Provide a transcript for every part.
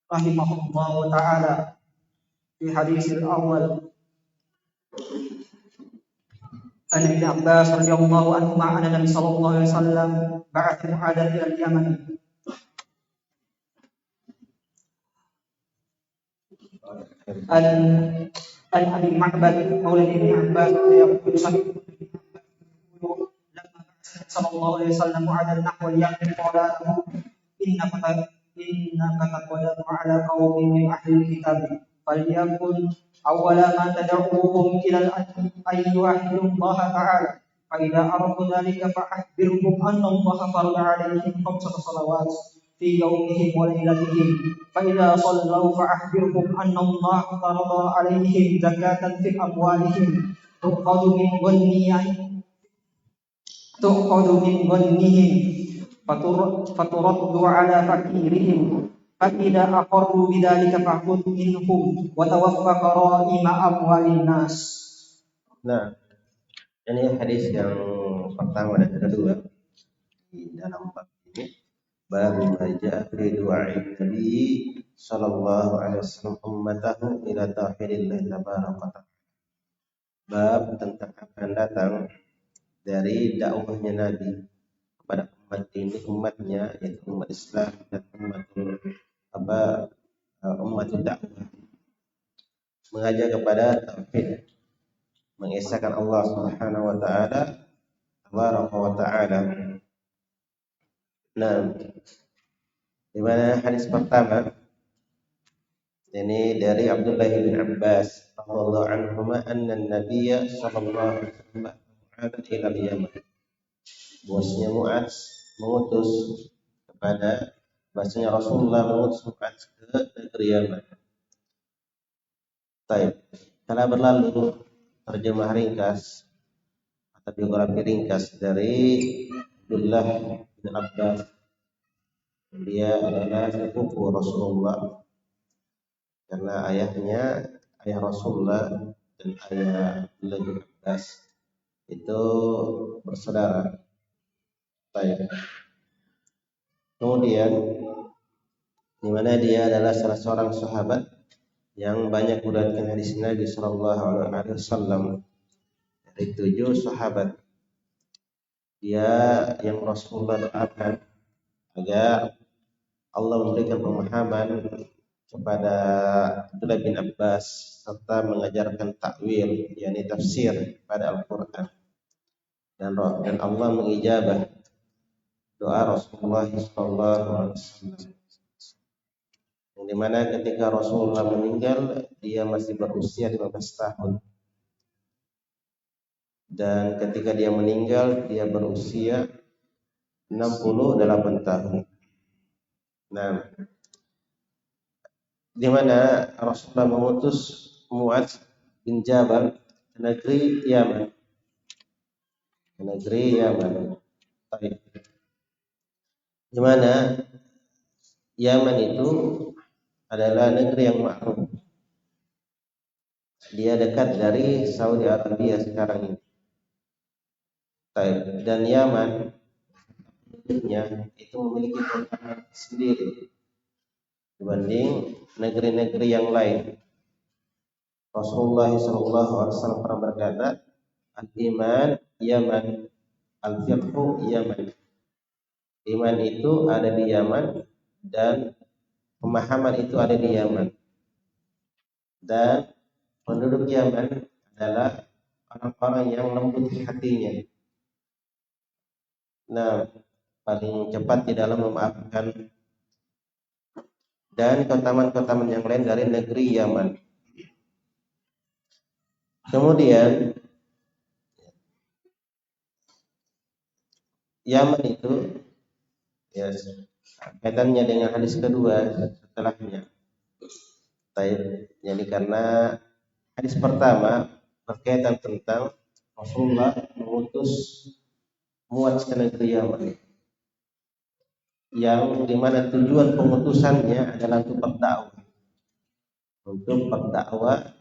rahimahullah taala fi hadis al-awwal an Ibn Abbas radhiyallahu anhu anna Nabi sallallahu alaihi wasallam ba'atha Mu'adhan ila al-Yaman an Abi Ma'bad maula Ibn Abbas yaqulu لما صلى الله عليه وسلم على النحو اليمن قال له إنك تقدم على قوم من أهل الكتاب فليكن أول ما تدعوهم إلى أن يوحدوا الله تعالى فإذا عرفوا ذلك فأخبرهم أن الله فرض عليهم 5 صلوات في يومهم وليلتهم فإذا صلوا فأخبرهم أن الله فرض عليهم زكاة في أموالهم تؤخذ من غنهم فترد على فقيرهم فإذا أقروا بذلك فخذ منهم وتوفى كرائم أموال الناس. Nah, ini hadis yang pertama dan kedua di dalam bab ini. Babu majaa fi du'a'i Nabi sallallahu alaihi wasallam ummatahu ila tauhidillah tabaraka. Bab tentang akan datang dari dakwahnya Nabi kepada umatnya yaitu umat Islam dan umatul dakwah, mengajak kepada tauhid, mengesahkan Allah Subhanahu wa taala tabaraka wa taala. Nah, di mana hadis pertama ini dari Abdullah bin Abbas radhiyallahu anhuma anna an-nabiy sallallahu alaihi wasallam ila Yaman. Bosnya Mu'adz mengutus kepada bahasanya Rasulullah mengutus Mu'adz ke negeri Yaman. Baik, telah berlalu terjemah ringkas atau biografi ringkas dari Abdullah bin Abbas. Dia adalah sepupu Rasulullah karena ayah Rasulullah dan ayah Abdullah bin Abbas itu bersaudara. Baik. Kemudian di mana dia adalah salah seorang sahabat yang banyak meriwayatkan hadis Nabi sallallahu alaihi wasallam. Dari 7 sahabat dia yang Rasulullah doakan agar Allah memberikan pemahaman kepada Abdullah bin Abbas serta mengajarkan takwil yakni tafsir pada Al-Qur'an. Dan Allah mengijabah doa Rasulullah SAW, yang dimana ketika Rasulullah meninggal dia masih berusia 15 tahun, dan ketika dia meninggal dia berusia 68 tahun. Nah, di mana Rasulullah mengutus Mu'adz bin Jabal ke negeri Yaman. Di mana Yaman itu adalah negeri yang ma'ruf. Dia dekat dari Saudi Arabia sekarang ini. Dan Yaman itu memiliki keutamaan sendiri dibanding negeri-negeri yang lain. Rasulullah SAW pernah berkata, al-iman Yaman, al-fiqhu Yaman. Iman itu ada di Yaman dan pemahaman itu ada di Yaman. Dan penduduk Yaman adalah orang-orang yang lembut hatinya. Nah, paling cepat di dalam memaafkan, dan keutamaan-keutamaan yang lain dari negeri Yaman. Kemudian Yaman itu kaitannya dengan hadis kedua setelahnya. Jadi karena hadis pertama berkaitan tentang Rasulullah mengutus Mu'adz ke negeri Yaman, yang dimana tujuan pengutusannya adalah untuk berdakwah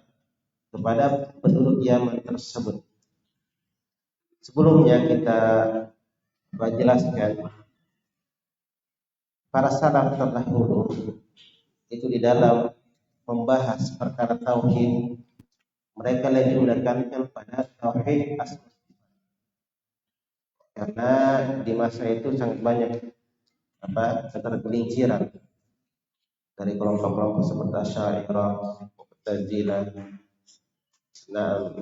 kepada penduduk Yaman tersebut. Sebelumnya kita jelaskan para salaf terdahulu itu di dalam membahas perkara tauhid, mereka lebih menekankan pada tauhid asma, karena di masa itu sangat banyak ketergelinciran dari kelompok-kelompok seperti Asy'ariyah, Mu'tazilah. Nah,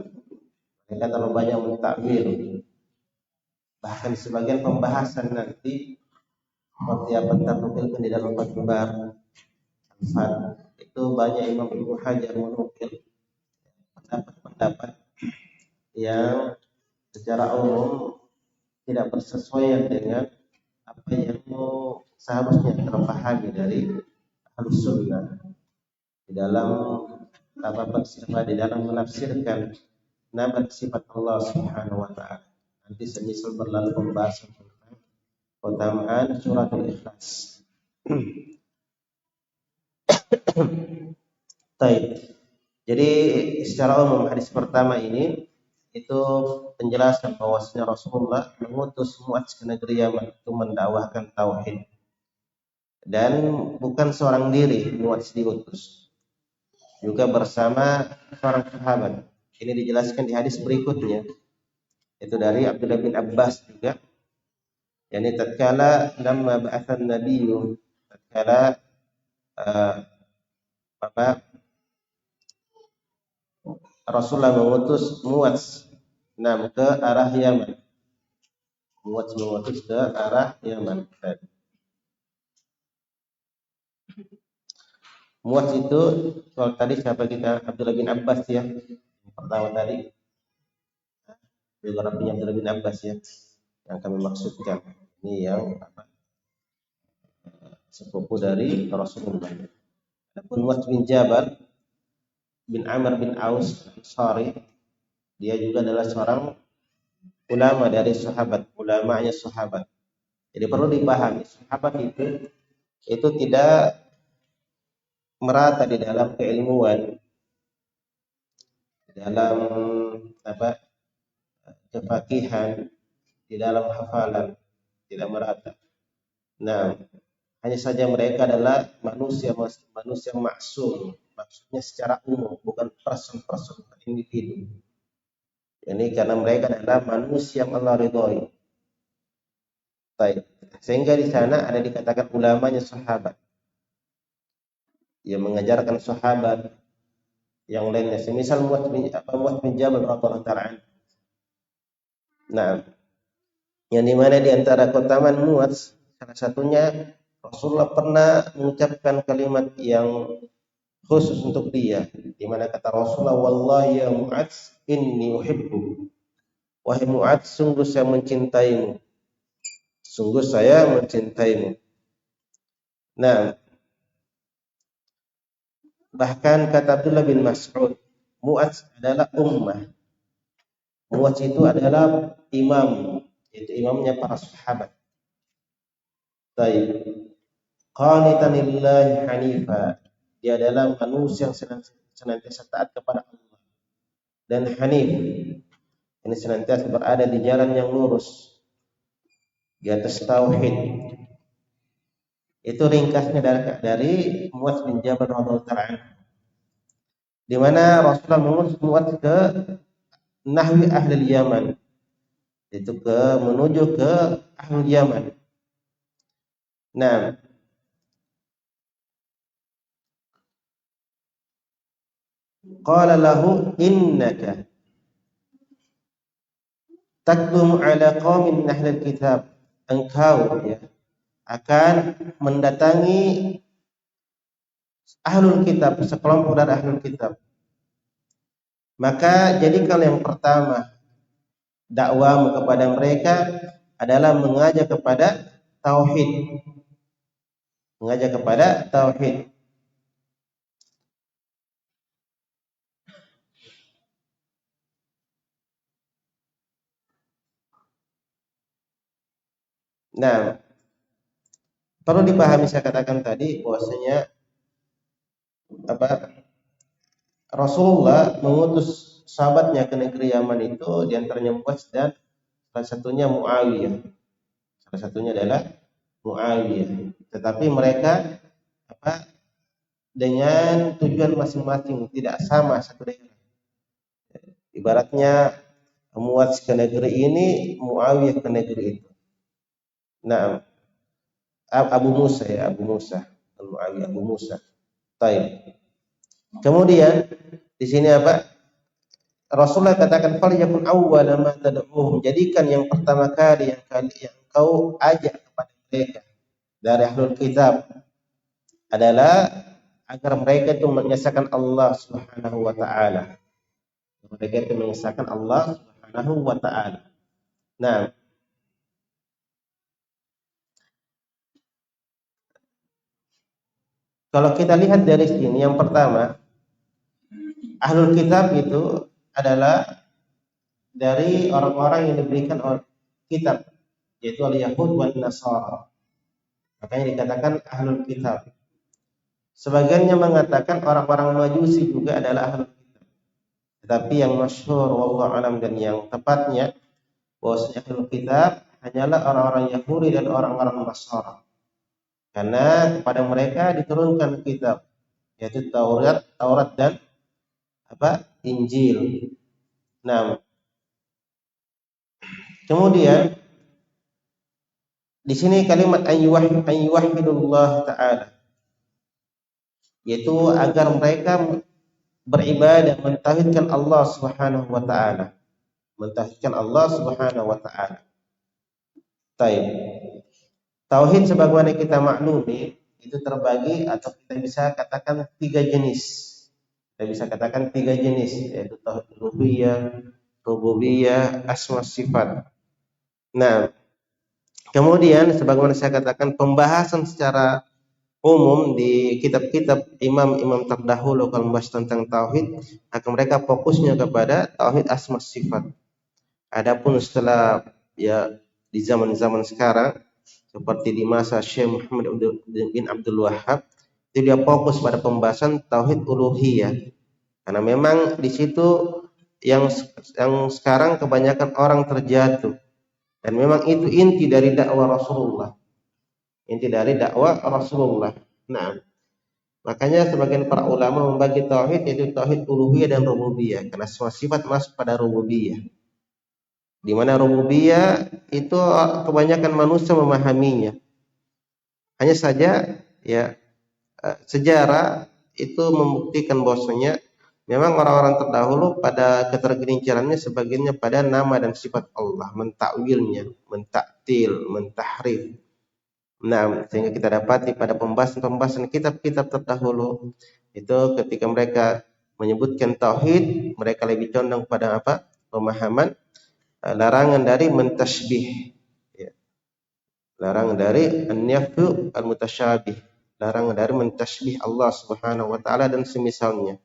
mereka terlalu banyak mentakwil. Bahkan sebagian pembahasan nanti seperti apa ternukilkan di dalam Fathul Bar, itu banyak Imam Ibnu Hajar menukil pendapat-pendapat yang secara umum tidak bersesuaian dengan apa yang seharusnya terpahami dari Ahlus Sunnah di dalam di dalam menafsirkan nama sifat Allah Subhanahu wa taala. Nanti semisal berlalu pembahasan tentang keutamaan suratul Ikhlas. Baik. Jadi secara umum hadis pertama ini itu penjelasan bahwasanya Rasulullah mengutus Mu'adz ke negeri Yaman untuk mendakwahkan tauhid. Dan bukan seorang diri Mu'adz diutus, juga bersama seorang sahabat. Ini dijelaskan di hadis berikutnya, itu dari Abdullah bin Abbas juga. Yani tatkala lamma ba'athan nabiyyu, tatkala Rasulullah mengutus Mu'adz ke arah Yaman. Mu'adz mengutus ke arah Yaman. Mu'adz itu kalau tadi siapa kita, Abdullah bin Abbas ya. Yang pertama tadi biografinya Abdullah bin Abbas ya, yang kami maksudkan. Ini yang sepupu dari Rasulullah. Adapun Mu'adz bin Jabal bin Amr bin Aus Ansari, dia juga adalah seorang ulama dari sahabat, ulamanya sahabat. Jadi perlu dipahami, sahabat itu tidak merata di dalam keilmuan, di dalam kefakihan, di dalam hafalan, tidak merata. Nah, hanya saja mereka adalah manusia maksum, maksudnya secara umum, bukan person individu. Ini karena mereka adalah manusia yang Allah ridhoi. Baik. Sehingga di sana ada dikatakan ulamanya sahabat, yang mengajarkan sahabat yang lainnya. Semisal Mu'adz bin Jabal radhiyallahu ta'ala. Nah, yang dimana di antara keutamaan Mu'adz, salah satunya Rasulullah pernah mengucapkan kalimat yang khusus untuk dia, di mana kata Rasulullah, wallahi ya Mu'adz inni uhibbu. Wahai Mu'adz, sungguh saya mencintaimu. Sungguh saya mencintaimu. Nah, bahkan kata Abdullah bin Mas'ud, Mu'adz adalah ummah. Mu'adz itu adalah imam, yaitu imamnya para sahabat. Baik. Qanitan lillahi hanifa. Dia adalah manusia yang senantiasa taat kepada Allah. Dan hanif, ini senantiasa berada di jalan yang lurus, di atas tauhid. Itu ringkasnya dari Mu'adz bin Jabal radhiyallahu ta'ala, di mana Rasulullah mengutus Mu'adz ke nahwi ahli Yaman, itu menuju ke ahli Yaman. Nah, qala lahu innaka taqdumu ala qaumin ahli kitab. Engkau ya akan mendatangi ahlul kitab, sekelompok dari ahlul kitab. Maka jadikan yang pertama dakwamu kepada mereka adalah mengajak kepada tauhid. Mengajak kepada tauhid. Nah, perlu dipahami, saya katakan tadi bahwasanya Rasulullah mengutus sahabatnya ke negeri Yaman itu diantaranya Mu'adz dan salah satunya Muawiyah. Salah satunya adalah Muawiyah. Tetapi mereka dengan tujuan masing-masing, tidak sama satu daerah. Ibaratnya Mu'adz ke negeri ini, Muawiyah ke negeri itu. Nah, Abu Musa ya, Abu Musa, Muawiyah Abu Musa. Baik. Kemudian di sini apa? Rasulullah katakan falyakun awwala ma tad'uhum, jadikan yang pertama kali yang kau ajak kepada mereka dari ahlul kitab adalah agar mereka itu mengesahkan Allah Subhanahu wa taala. Mereka itu mengesahkan Allah Subhanahu wa taala. Nah, kalau kita lihat dari sini, yang pertama, ahlul kitab itu adalah dari orang-orang yang diberikan kitab, yaitu al-Yahud wal Nasara. Makanya dikatakan ahlul kitab. Sebagiannya mengatakan orang-orang Majusi juga adalah ahlul kitab. Tetapi yang masyhur wallahu alam dan yang tepatnya bahwasanya ahlul kitab hanyalah orang-orang Yahudi dan orang-orang Nasara. Karena kepada mereka diturunkan kitab, yaitu Taurat dan Injil. Nah, kemudian di sini kalimat ayyuhidullah ta'ala, yaitu agar mereka beribadah mentauhidkan Allah Subhanahu wa taala. Mentauhidkan Allah Subhanahu wa taala. Baik. Tauhid sebagaimana kita maklumi itu terbagi atau kita bisa katakan 3 jenis. Kita bisa katakan 3 jenis, yaitu tauhid uluhiyah, rububiyah, asma sifat. Nah, kemudian sebagaimana saya katakan pembahasan secara umum di kitab-kitab imam-imam terdahulu kalau membahas tentang tauhid, akan mereka fokusnya kepada tauhid asma sifat. Adapun setelah ya di zaman-zaman sekarang seperti di masa Syekh Muhammad bin Abdul Wahhab, itu dia fokus pada pembahasan tauhid uluhiyah. Karena memang di situ yang sekarang kebanyakan orang terjatuh. Dan memang itu inti dari dakwah Rasulullah. Inti dari dakwah Rasulullah. Nah, makanya sebagian para ulama membagi tauhid yaitu tauhid uluhiyah dan rububiyah. Karena semua sifat masuk pada rububiyah. Di mana rububiyah itu kebanyakan manusia memahaminya. Hanya saja ya sejarah itu membuktikan bahwasanya memang orang-orang terdahulu pada ketergelincirannya sebagiannya pada nama dan sifat Allah, mentakwilnya, mentaktil, mentahrif. Nah, sehingga kita dapati pada pembahasan kitab-kitab terdahulu itu ketika mereka menyebutkan tauhid, mereka lebih condong pada apa? Pemahaman larangan dari mentasbih, ya. Larangan dari an-nafyu al-mutasyabih, larangan dari mentasbih Allah Subhanahu wa taala dan semisalnya.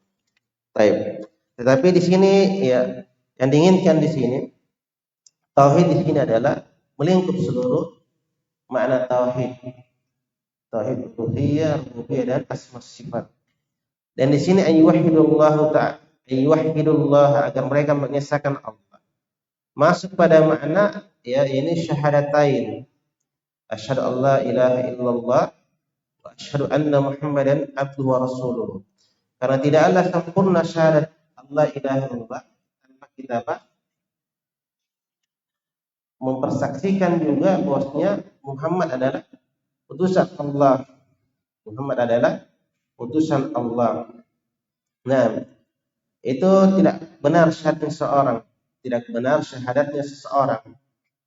Baik. Tetapi di sini ya yang diinginkan di sini tauhid di sini adalah melingkup seluruh makna tauhid. Tauhid uluhiyah, rububiyah dan asma sifat. Dan di sini ayyuhidullah ta'ala, ayyuhidullah agar mereka mengesahkan Allah. Masuk pada makna ya ini syahadatain. Asyhadu an la ilaha illallah wa asyhadu anna Muhammadan abduhu wa rasuluh. Karena tidaklah sempurna syahadat Allah ilaha illallah tanpa kita mempersaksikan juga bahwasanya Muhammad adalah utusan Allah. Muhammad adalah utusan Allah. Nah, itu tidak benar syahadatnya seseorang, tidak benar syahadatnya seseorang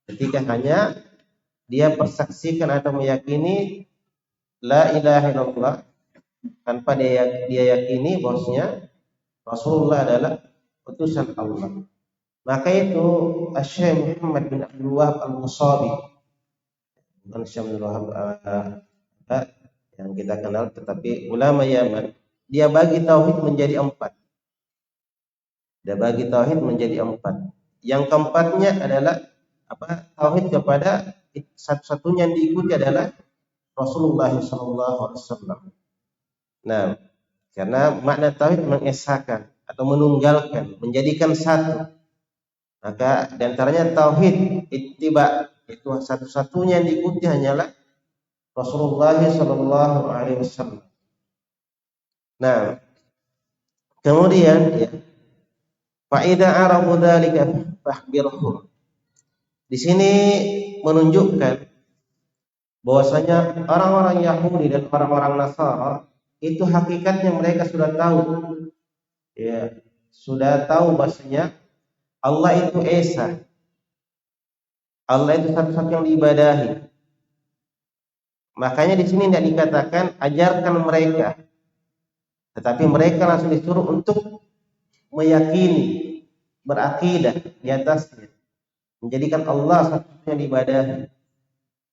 ketika hanya dia persaksikan atau meyakini la ilaha illallah tanpa dia yakini bahwasanya Rasulullah adalah utusan Allah. Maka itu Syekh Muhammad bin Abdul Wahhab Al-Musabi, bukan Syekh Abdul Wahhab yang kita kenal, tetapi ulama Yaman, dia bagi tauhid menjadi 4. Dia bagi tauhid menjadi 4. Yang keempatnya adalah tauhid kepada satu-satunya yang diikuti adalah Rasulullah SAW. Nah, karena makna tauhid mengesahkan atau menunggalkan, menjadikan satu. Maka diantaranya tauhid ittiba, itu satu-satunya yang diikuti hanyalah Rasulullah SAW. Nah, kemudian ya, fa idza arafu dzalika fakhbirhum. Di sini menunjukkan bahwasanya orang-orang Yahudi dan orang-orang Nasara itu hakikatnya mereka sudah tahu, ya, sudah tahu bahwasanya Allah itu Esa, Allah itu satu-satu yang diibadahi. Makanya di sini tidak dikatakan ajarkan mereka, tetapi mereka langsung disuruh untuk meyakini, berakidah di atasnya, menjadikan Allah satu-satu yang diibadahi.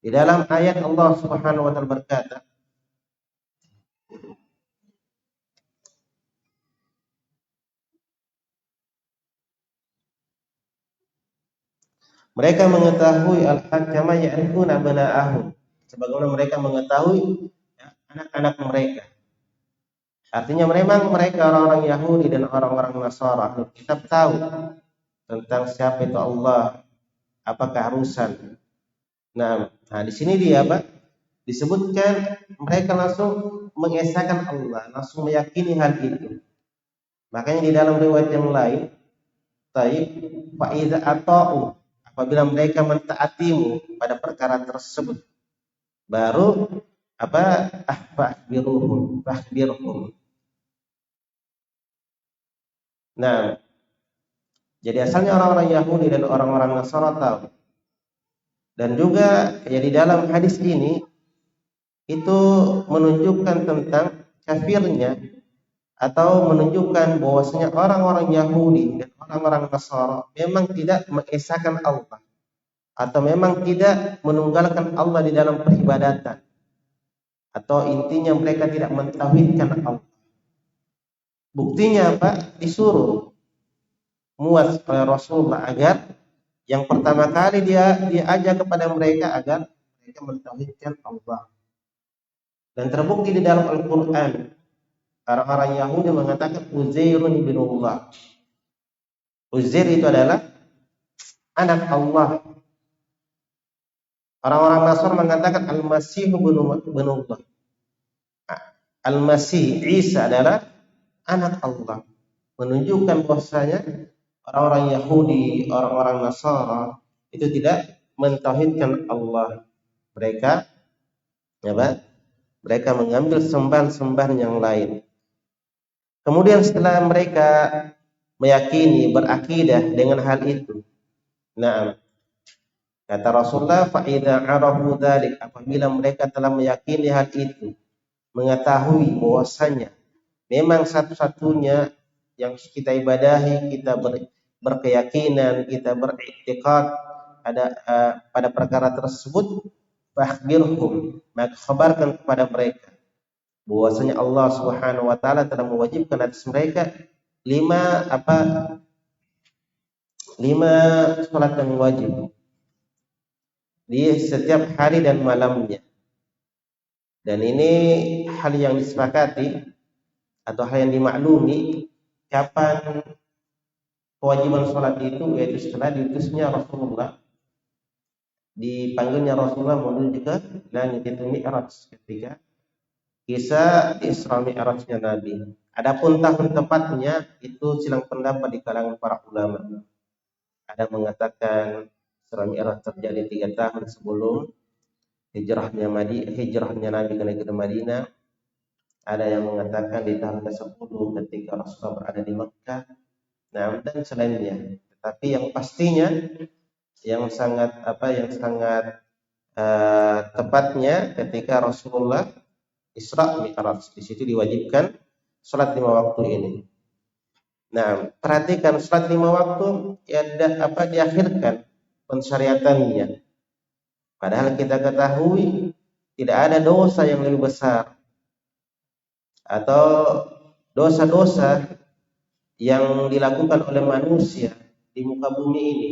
Di dalam ayat Allah Subhanahu wa taala berkata, mereka mengetahui al-haq kama ya'rifuna abna'ahum, sebagaimana mereka mengetahui ya, anak-anak mereka. Artinya memang mereka orang-orang Yahudi dan orang-orang Nasara kitab tahu tentang siapa itu Allah, apa keharusan. Nah, di sini dia apa? Disebutkan mereka langsung mengesahkan Allah, langsung meyakini hal itu. Makanya di dalam riwayat yang lain, taib fa idza ata'u, apabila mereka mentaatimu pada perkara tersebut, baru apa? Fahbirhum. Nah, jadi asalnya orang-orang Yahudi dan orang-orang Nasara tahu. Dan juga ya di dalam hadis ini itu menunjukkan tentang kafirnya atau menunjukkan bahwasanya orang-orang Yahudi dan orang-orang Nasara memang tidak mengesahkan Allah atau memang tidak menunggalkan Allah di dalam peribadatan, atau intinya mereka tidak mentauhidkan Allah. Buktinya apa? Disuruh muat oleh Rasulullah agar yang pertama kali dia ajak kepada mereka agar mereka mentauhidkan Allah. Dan terbukti di dalam Al-Qur'an, orang-orang Yahudi mengatakan Uzairun ibnullah. Uzair itu adalah anak Allah. Orang-orang Nasr mengatakan Al-Masih ibnullah. Al-Masih Isa adalah anak Allah. Menunjukkan bahwasanya orang-orang Yahudi, orang-orang Nasara itu tidak mentauhidkan Allah. Mereka apa? Mereka mengambil sembahan-sembahan yang lain. Kemudian setelah mereka meyakini, berakidah dengan hal itu, nah, kata Rasulullah, fa idza arafu dzalik, apabila mereka telah meyakini hal itu, mengetahui bahwasanya memang satu-satunya yang kita ibadahi, kita berkeyakinan, kita beriktikad ada pada perkara tersebut, fakhbirhum, maka kabarkan kepada mereka bahwasanya Allah Subhanahu wa taala telah mewajibkan atas mereka 5 salat yang wajib di setiap hari dan malamnya. Dan ini hal yang disepakati atau hal yang dimaklumi kapan kewajiban salat itu, yaitu setelah diutusnya Rasulullah, dipanggilnya Rasulullah menuju ke langit itu Mi'raj, ketika kisah Isra Mi'rajnya Nabi. Adapun tahun tepatnya itu silang pendapat di kalangan para ulama. Ada mengatakan Isra Mi'raj terjadi 3 tahun sebelum hijrahnya Nabi ke negeri Madinah. Ada yang mengatakan di tahun ke-10 ketika Rasulullah berada di Mekkah. Nah, dan selainnya. Tetapi yang pastinya yang sangat tepatnya ketika Rasulullah Isra Mi'raj, di situ diwajibkan salat 5 waktu ini. Nah, perhatikan salat 5 waktu ya diakhirkan pensyariatannya. Padahal kita ketahui tidak ada dosa yang lebih besar atau dosa-dosa yang dilakukan oleh manusia di muka bumi ini,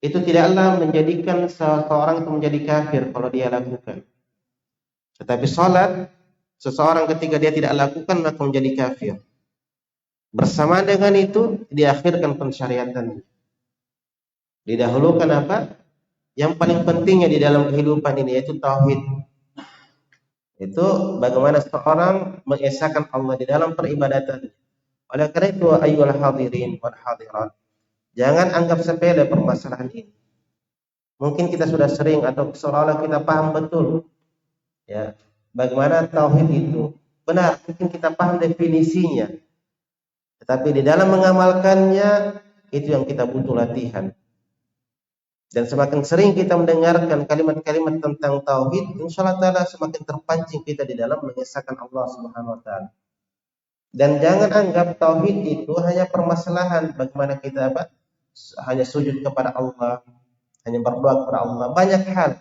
itu tidaklah menjadikan seseorang itu menjadi kafir kalau dia lakukan. Tetapi salat, seseorang ketika dia tidak lakukan maka menjadi kafir. Bersama dengan itu diakhirkan pensyariatannya. Didahulukan apa? Yang paling pentingnya di dalam kehidupan ini, yaitu tauhid. Itu bagaimana seorang mengesahkan Allah di dalam peribadatan. Oleh karena itu, ayyuhal hadirin wal hadirat, jangan anggap sepele permasalahan ini. Mungkin kita sudah sering atau seolah-olah kita paham betul, ya, bagaimana tauhid itu. Benar, mungkin kita paham definisinya, tetapi di dalam mengamalkannya itu yang kita butuh latihan. Dan semakin sering kita mendengarkan kalimat-kalimat tentang tauhid, insyaallah taala semakin terpancing kita di dalam mengesahkan Allah Subhanahu wa taala. Dan jangan anggap tauhid itu hanya permasalahan bagaimana kita hanya sujud kepada Allah, hanya berdoa kepada Allah. Banyak hal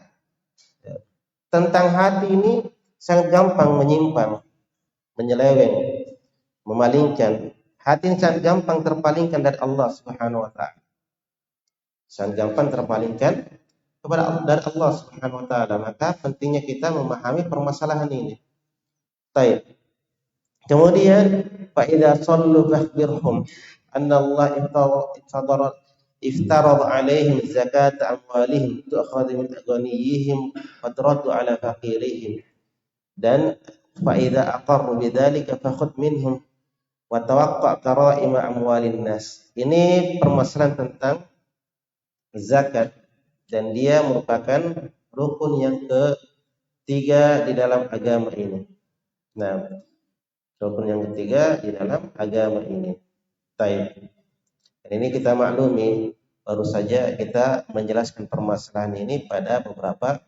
tentang hati ini sangat gampang menyimpang, menyeleweng, memalingkan. Hati ini sangat gampang terpalingkan dari Allah Subhanahu wa taala. Sangat gampang terpalingkan dari Allah Subhanahu wa taala. Maka pentingnya kita memahami permasalahan ini. Baik. Kemudian fa idza sallu fakhbirhum anna Allah iftarad alaihim zakat amwalihim tu'khadhu min aghniyihim wa turaddu ala faqirihim. Dan fa idza aqarru bidzalika fakhudh minhum wa tawaqqa karaima amwalin nas. Ini permasalahan tentang zakat, dan dia merupakan rukun yang ketiga di dalam agama ini. Nah, rukun yang ketiga di dalam agama ini. Baik. Dan ini kita maklumi, baru saja kita menjelaskan permasalahan ini pada beberapa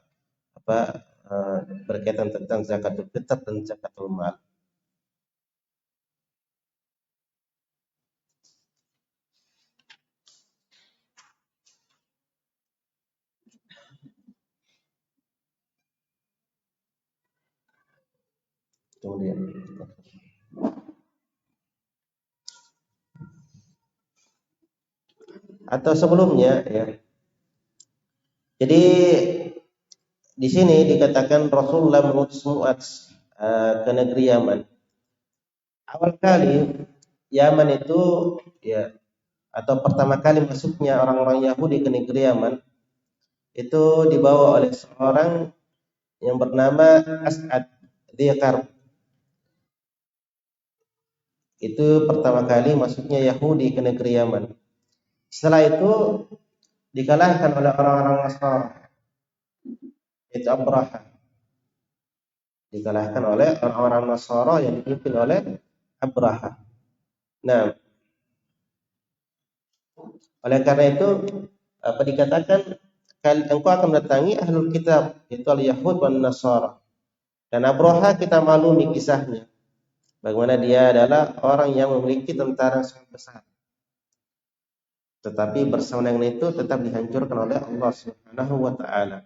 berkaitan tentang zakatul fitr dan zakatul mal. Kemudian atau sebelumnya, ya. Jadi di sini dikatakan Rasulullah mengutus Mu'adz ke negeri Yaman. Awal kali Yaman itu, ya, atau pertama kali masuknya orang-orang Yahudi ke negeri Yaman itu dibawa oleh seorang yang bernama As'ad Dziqar. Itu pertama kali masuknya Yahudi ke negeri Yaman. Setelah itu dikalahkan oleh orang-orang Nasrani, itu Abraha. Dikalahkan oleh orang-orang Nasrani yang dipimpin oleh Abraha. Nah, oleh karena itu dikatakan engkau akan mendatangi ahlul kitab, itu al-Yahud wan Nasara. Dan Abraha kita maklumi kisahnya, bagaimana dia adalah orang yang memiliki tentara yang sangat besar. Tetapi bersama dengan itu tetap dihancurkan oleh Allah Subhanahu wa taala.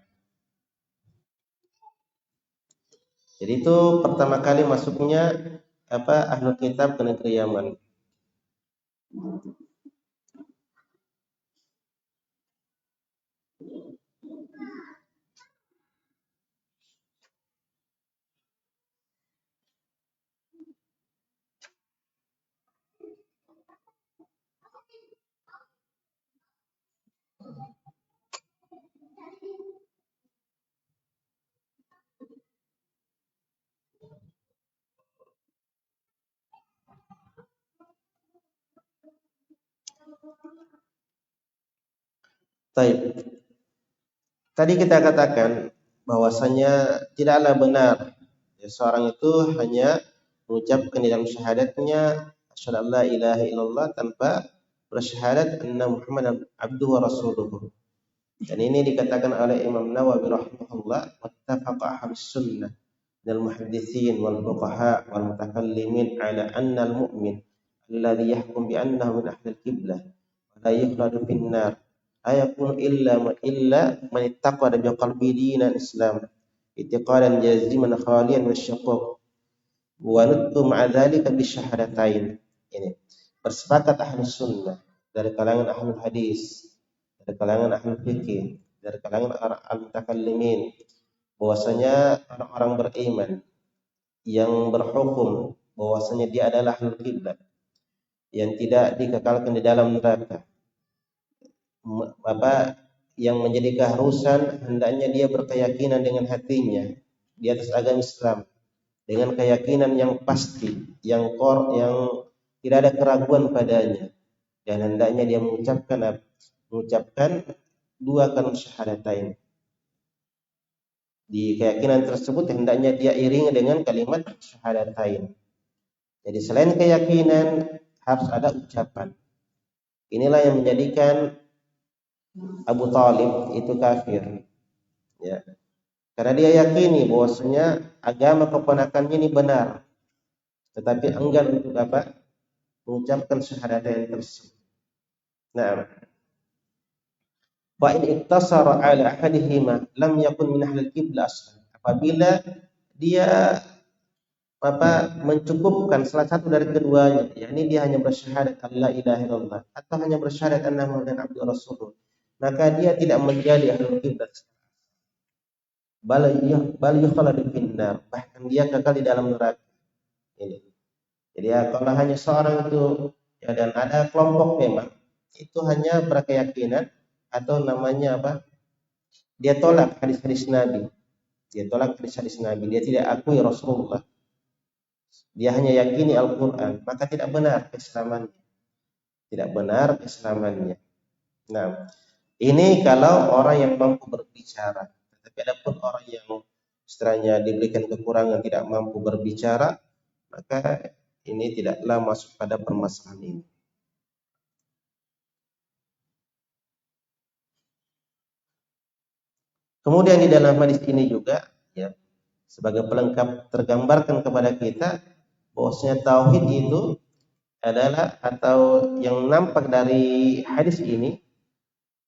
Jadi itu pertama kali masuknya ahlul kitab ke negeri Yaman. Baik. Tadi kita katakan bahwasanya tidaklah benar ya, seorang itu hanya mengucapkan di dalam syahadatnya asyhadu an la ilaha illallah tanpa bersyahadat anna Muhammadan abduhu wa rasuluhu. Dan ini dikatakan oleh Imam Nawawi rahimahullah, wattafaqa ahlus sunnah wal muhadditsin wal fuqaha wal mutakallimin ala anna al mu'min alladhi yahkum bi annahu min ahli al-qiblah wa la yukhladu fin nar ayakun illa man ittaqa bi qalbi dinan Islam itiqadan jaziman khalian min syaqaq wa nutqu ma'a dzalika bi syahadatain. Ini bersepakat ahlus sunnah dari kalangan ahlul hadis, dari kalangan ahlul fikih, dari kalangan al-mutakallimin, bahwasanya orang-orang beriman yang berhukum bahwasanya dia adalah ahlul qiblah yang tidak dikekalkan di dalam neraka, yang menjadi keharusan hendaknya dia berkeyakinan dengan hatinya di atas agama Islam dengan keyakinan yang pasti, yang tidak ada keraguan padanya, dan hendaknya dia mengucapkan dua kalimat syahadatain. Di keyakinan tersebut hendaknya dia iringi dengan kalimat syahadatain. Jadi selain keyakinan harus ada ucapan. Inilah yang menjadikan Abu Talib itu kafir, ya. Karena dia yakini bahwasanya agama keponakannya ini benar, tetapi enggan untuk mengucapkan syahadatain tersebut. Nah, fa in iktasara ala ahadihima lam yakun min ahlil qiblah aslan. Apabila dia mencukupkan salah satu dari keduanya, yakni dia hanya bersyahadat la ilaha illallah atau hanya bersyahadat anna muhammadan abduhu rasulullah, maka dia tidak menjadi ahlul qiblah. Bal yukhladu finnar, bahkan dia kekal di dalam neraka. Ini. Jadi ya, kalau hanya seorang itu ya, dan ada kelompok memang itu hanya berkeyakinan atau namanya dia tolak hadis-hadis Nabi. Dia tolak hadis-hadis Nabi, dia tidak akui Rasulullah. Dia hanya yakini Al-Qur'an, maka tidak benar keislamannya. Tidak benar keislamannya. Nah, ini kalau orang yang mampu berbicara. Tetapi adapun orang yang istilahnya diberikan kekurangan tidak mampu berbicara, maka ini tidaklah masuk pada permasalahan ini. Kemudian di dalam hadis ini juga ya, sebagai pelengkap tergambarkan kepada kita bahwasanya tauhid itu adalah, atau yang nampak dari hadis ini,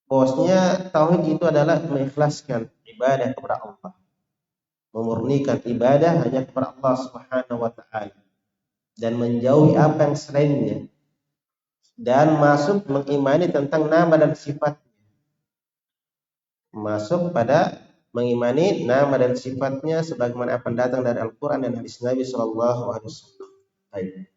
bahwasanya tauhid itu adalah mengikhlaskan ibadah kepada Allah, memurnikan ibadah hanya kepada Allah Subhanahu wa taala dan menjauhi apa yang selainnya, dan masuk mengimani tentang nama dan sifat, masuk pada mengimani nama dan sifatnya sebagaimana apa yang datang dari Al-Qur'an dan hadis Nabi sallallahu alaihi wasallam. Baik.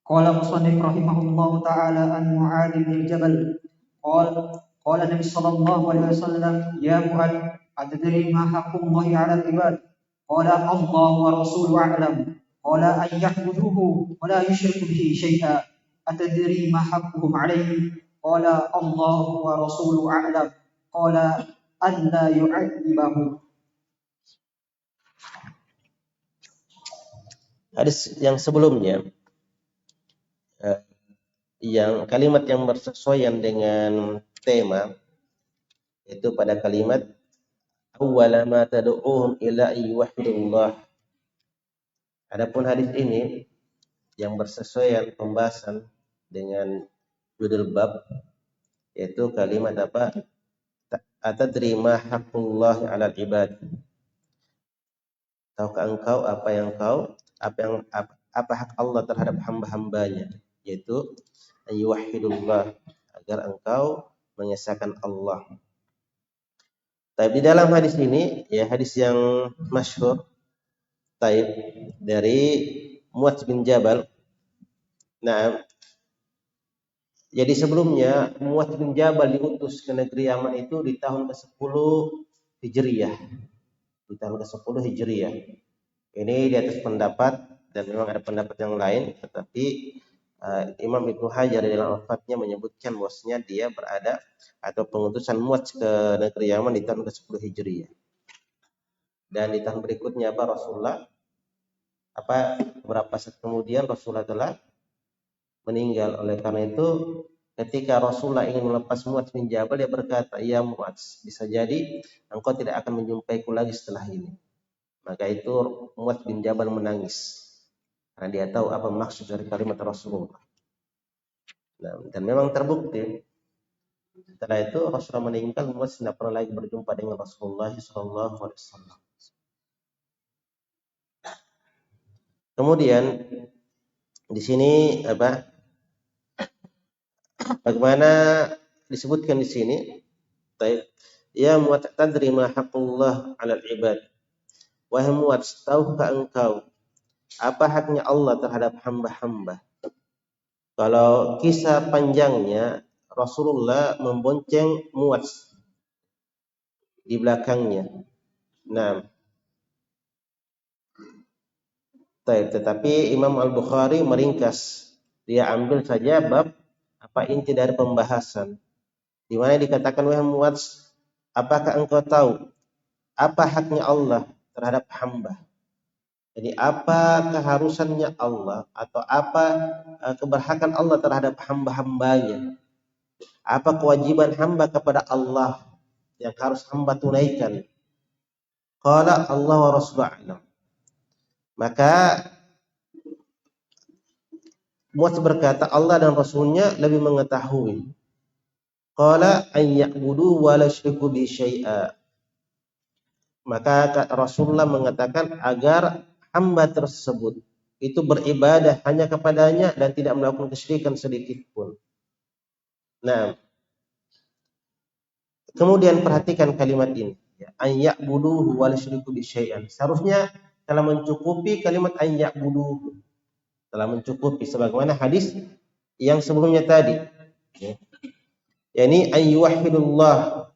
Qala musannif rahimahullahu ta'ala an Mu'adz bin Jabal qala Nabi sallallahu alaihi wasallam ya Mu'adz atadri ma haqqullahi 'ala al-ibad qala Allah wa rasuluhu a'lam qala an ya'buduhu wa la yushriku bihi syai'a atadri ma haqquhum 'alaihi qala Allah wa rasuluhu a'lam qala an la yu'adzibahu. Hadis yang sebelumnya yang kalimat yang bersesuaian dengan tema itu pada kalimat awwala ma tad'uhum ila yuwahhidullah. Adapun hadis ini yang bersesuaian pembahasan dengan judul bab, yaitu kalimat atadri ma haqqullahi 'alal ibad. Tahukah engkau apa hak Allah terhadap hamba-hambanya, yaitu ayyuhidullah, agar engkau mengesahkan Allah. Tapi di dalam hadis ini, ya hadis yang masyhur dari Mu'adz bin Jabal. Nah, jadi sebelumnya Mu'adz bin Jabal diutus ke negeri Yaman itu di tahun ke-10 Hijriyah. Di tahun ke-10 Hijriyah. Ini di atas pendapat, dan memang ada pendapat yang lain, tetapi Imam Ibnu Hajar dalam Al-Fathnya menyebutkan bahwasanya dia berada atau pengutusan Mu'adz ke negeri Yaman di tahun ke-10 Hijriyah. Dan di tahun berikutnya Rasulullah beberapa saat kemudian Rasulullah telah meninggal. Oleh karena itu ketika Rasulullah ingin melepas Mu'adz bin Jabal, dia berkata, "Ya Mu'adz, bisa jadi engkau tidak akan menjumpaiku lagi setelah ini." Maka itu Mu'adz bin Jabal menangis karena dia tahu apa maksud dari kalimat Rasulullah. Nah, dan memang terbukti setelah itu Rasulullah meninggal, Mu'adz tidak pernah lagi berjumpa dengan Rasulullah SAW. Kemudian di sini bagaimana disebutkan di sini? Ya Mu'adz, tadri ma haqqullah 'alal ibad. Wahai Mu'adz, tahukah engkau apa haknya Allah terhadap hamba-hamba? Kalau kisah panjangnya, Rasulullah membonceng Mu'adz di belakangnya. Nah, tetapi Imam Al-Bukhari meringkas. Dia ambil saja bab inti dari pembahasan. Di mana dikatakan, wahai Muadz, apakah engkau tahu apa haknya Allah terhadap hamba? Jadi apa keharusannya Allah atau apa keberhakan Allah terhadap hamba-hambanya? Apa kewajiban hamba kepada Allah yang harus hamba tunaikan? Qala Allah wa Rasuluhu a'lam. Maka Muadz berkata, Allah dan Rasulnya lebih mengetahui. Qala an ya'budu wa la yusyriku bi syai'a. Maka Rasulullah mengatakan agar hamba tersebut itu beribadah hanya kepadanya dan tidak melakukan kesyirikan sedikit pun. Nah, kemudian perhatikan kalimat ini, an ya'budu wa la yusyriku bi syai'an. Seharusnya telah mencukupi kalimat an ya'budu. Telah mencukupi sebagaimana hadis yang sebelumnya tadi. Yani an yuwahhidullah.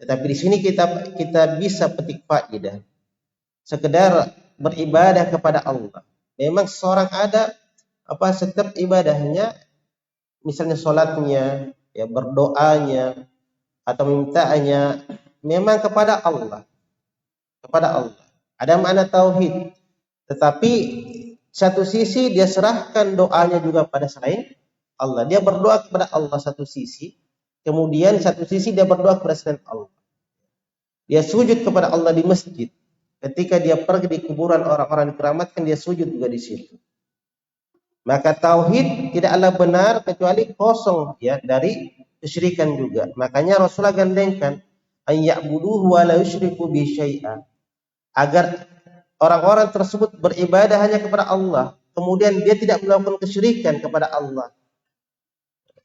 Tetapi di sini kita bisa petik faedah. Sekedar beribadah kepada Allah. Memang seorang ada setiap ibadahnya, misalnya sholatnya, berdoanya atau mintaannya memang kepada Allah. Kepada Allah. Ada makna tauhid. Tetapi satu sisi dia serahkan doanya juga pada selain Allah. Dia berdoa kepada Allah satu sisi, kemudian satu sisi dia berdoa kepada selain Allah. Dia sujud kepada Allah di masjid. Ketika dia pergi di kuburan orang-orang dikeramatkan, dia sujud juga di situ. Maka tauhid tidaklah benar kecuali kosong dari kesyirikan juga. Makanya Rasulullah gandengkan an ya'buduhu wa la yusyriku bi syai'a. Agar orang-orang tersebut beribadah hanya kepada Allah, kemudian dia tidak melakukan kesyirikan kepada Allah.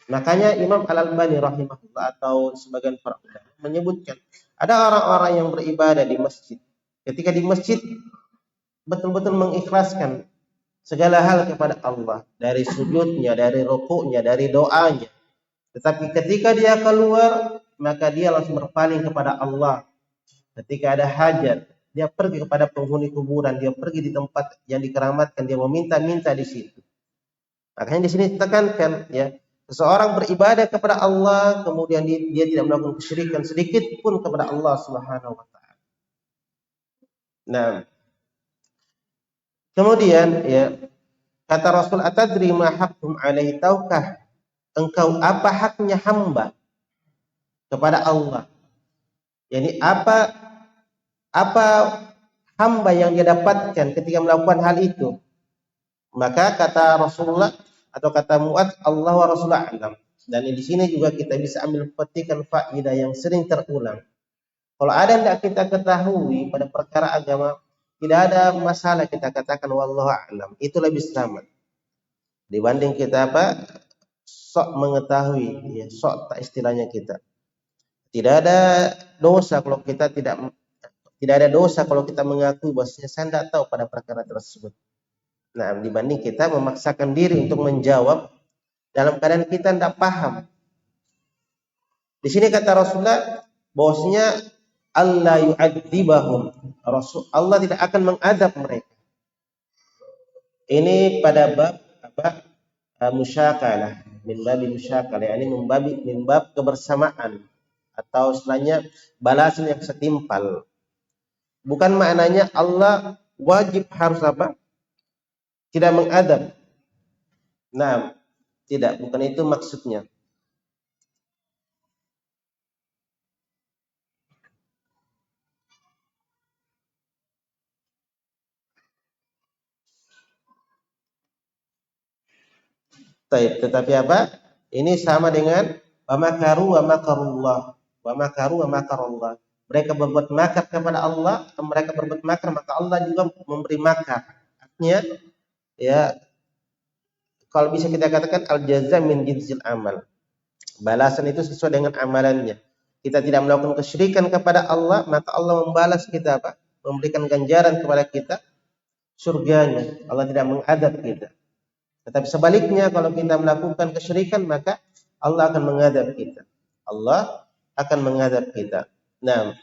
Makanya Imam Al-Albani rahimahullah atau sebagian para ulama menyebutkan ada orang-orang yang beribadah di masjid. Ketika di masjid betul-betul mengikhlaskan segala hal kepada Allah, dari sujudnya, dari rukuknya, dari doanya. Tetapi ketika dia keluar, maka dia langsung berpaling kepada Allah. Ketika ada hajat, dia pergi kepada penghuni kuburan, dia pergi di tempat yang dikeramatkan, dia meminta-minta di situ. Makanya di sini ditekankan seseorang beribadah kepada Allah, kemudian dia tidak melakukan kesyirikan sedikit pun kepada Allah Subhanahu wa taala. Nah, kemudian kata Rasul, atadri ma haqqum alaihi, tahukah engkau apa haknya hamba kepada Allah? Yani apa hamba yang dia dapatkan ketika melakukan hal itu? Maka kata Rasulullah atau kata Muadz, Allah wa Rasulullah a'lam. Dan di sini juga kita bisa ambil petikan faedah yang sering terulang. Kalau ada yang tidak kita ketahui pada perkara agama, tidak ada masalah kita katakan wallahu a'lam. Itu lebih selamat dibanding kita sok mengetahui, sok tak istilahnya kita. Tidak ada dosa kalau kita tidak ada dosa kalau kita mengakui bahwasanya saya tidak tahu pada perkara tersebut. Nah, dibanding kita memaksakan diri untuk menjawab dalam keadaan kita tidak paham. Di sini kata Rasulullah bahwasanya Allah yu'adzibahum. Allah tidak akan mengadab mereka. Ini pada bab musyakalah, min bab musyakalah, ini min bab kebersamaan atau istilahnya balasan yang setimpal. Bukan maknanya Allah wajib harus tidak mengadab. Nah, tidak, bukan itu maksudnya. Tetapi ini sama dengan wa makaru wa makarullah. Wa makaru wa makarullah. Mereka berbuat makar kepada Allah, atau mereka berbuat makar, maka Allah juga memberi makar. Artinya kalau bisa kita katakan al-jaza min jinsil amal. Balasan itu sesuai dengan amalannya. Kita tidak melakukan kesyirikan kepada Allah, maka Allah membalas kita memberikan ganjaran kepada kita surganya. Allah tidak mengadab kita. Tetapi sebaliknya, kalau kita melakukan kesyirikan, maka Allah akan mengadab kita. Allah akan mengadab kita. Nah,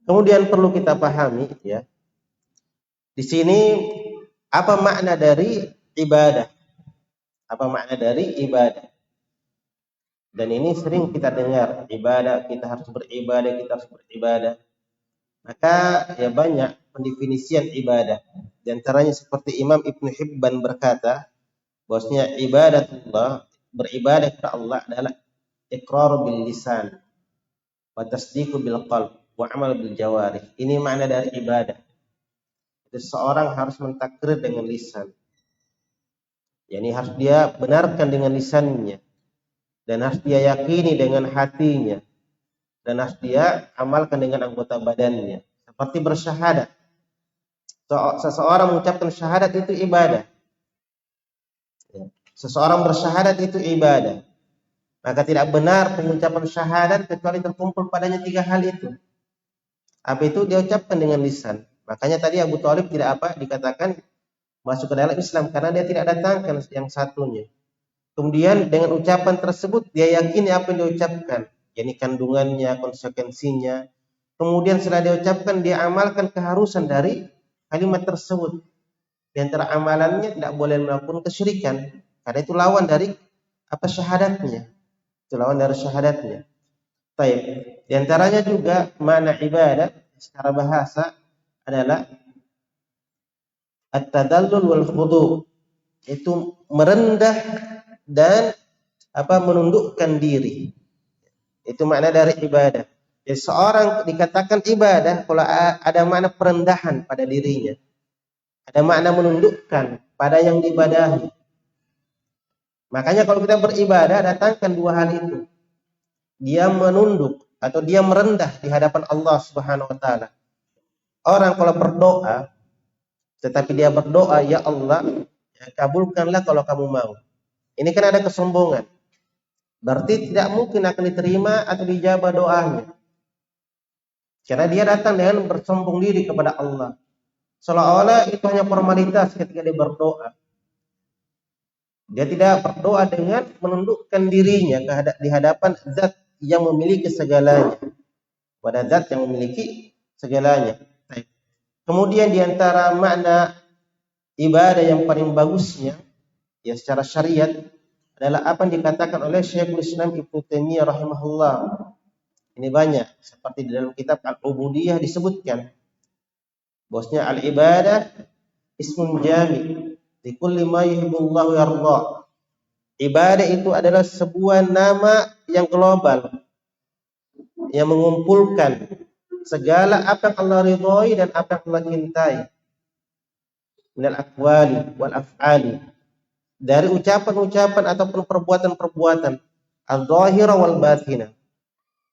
kemudian perlu kita pahami ya. Di sini apa makna dari ibadah? Apa makna dari ibadah? Dan ini sering kita dengar, ibadah, kita harus beribadah, kita harus beribadah. Maka ya banyak pendefinisian ibadah. Di antaranya seperti Imam Ibnu Hibban berkata, bahwasanya ibadatullah, beribadah kepada Allah adalah iqrar bil lisan wa tasdiqu bil qalb wa amal bil jawarih. Ini makna dari ibadah. Seseorang harus mentakrir dengan lisan. Yani harus dia benarkan dengan lisannya, dan harus dia yakini dengan hatinya, dan harus dia amalkan dengan anggota badannya. Seperti bersyahadat. Seseorang mengucapkan syahadat itu ibadah. Seseorang bersyahadat itu ibadah. Maka tidak benar pengucapan syahadat kecuali terkumpul padanya 3 hal itu. Apa itu? Dia ucapkan dengan lisan. Makanya tadi Abu Thalib tidak dikatakan masuk ke dalam Islam karena dia tidak datangkan yang satunya. Kemudian dengan ucapan tersebut dia yakini apa yang dia ucapkan, yakni kandungannya, konsekuensinya. Kemudian setelah dia ucapkan, dia amalkan keharusan dari kalimat tersebut. Di antara amalannya tidak boleh melakukan kesyirikan, karena itu lawan dari syahadatnya. Itu lawan dari syahadatnya. Baik. Di antaranya juga makna ibadah secara bahasa adalah at-tadallul wal khudu', itu merendah dan menundukkan diri. Itu makna dari ibadah. Jadi seorang dikatakan ibadah kalau ada makna perendahan pada dirinya, ada makna menundukkan pada yang diibadahi. Makanya kalau kita beribadah, datangkan 2 hal itu. Dia menunduk atau dia merendah di hadapan Allah Subhanahu wa taala. Orang kalau berdoa, tetapi dia berdoa, ya Allah, ya kabulkanlah kalau kamu mau. Ini kan ada kesombongan. Berarti tidak mungkin akan diterima atau dijabah doanya. Karena dia datang dengan bersombong diri kepada Allah. Seolah-olah itu hanya formalitas ketika dia berdoa. Dia tidak berdoa dengan menundukkan dirinya di hadapan zat yang memiliki segalanya. Pada zat yang memiliki segalanya. Kemudian di antara makna ibadah yang paling bagusnya ya secara syariat adalah apa yang dikatakan oleh Syekhul Islam Ibnu Taimiyah rahimahullah. Ini banyak, seperti di dalam kitab Al-Ubudiyah disebutkan bahwasanya al-ibadah ismun jami' li kulli ma yuhibbullahu yarda. Ibadah itu adalah sebuah nama yang global yang mengumpulkan segala apa yang Allah ridhoi dan apa yang Allah cintai. Minal aqwali wal af'ali, dari ucapan-ucapan ataupun perbuatan-perbuatan al-zahira wal batinah,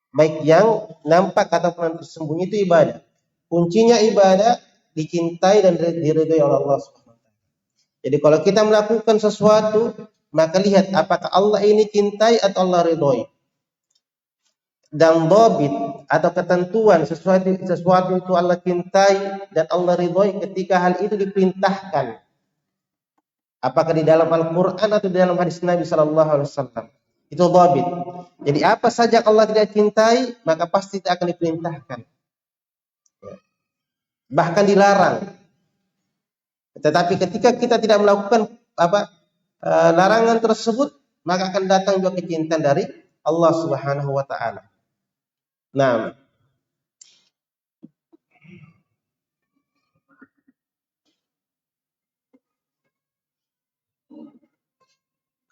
baik yang nampak ataupun yang tersembunyi, itu ibadah. Kuncinya ibadah dicintai dan diridhoi oleh Allah Subhanahu wa taala. Jadi kalau kita melakukan sesuatu, maka lihat apakah Allah ini cintai atau Allah ridhoi. Dan dhabit atau ketentuan sesuatu itu Allah cintai dan Allah ridhoi ketika hal itu diperintahkan. Apakah di dalam Al-Quran atau di dalam hadis Nabi Sallallahu Alaihi Wasallam. Itu dhabit. Jadi apa saja Allah tidak cintai, maka pasti tidak akan diperintahkan. Bahkan dilarang. Tetapi ketika kita tidak melakukan larangan tersebut, maka akan datang juga kecintaan dari Allah Subhanahu wa taala. Nah,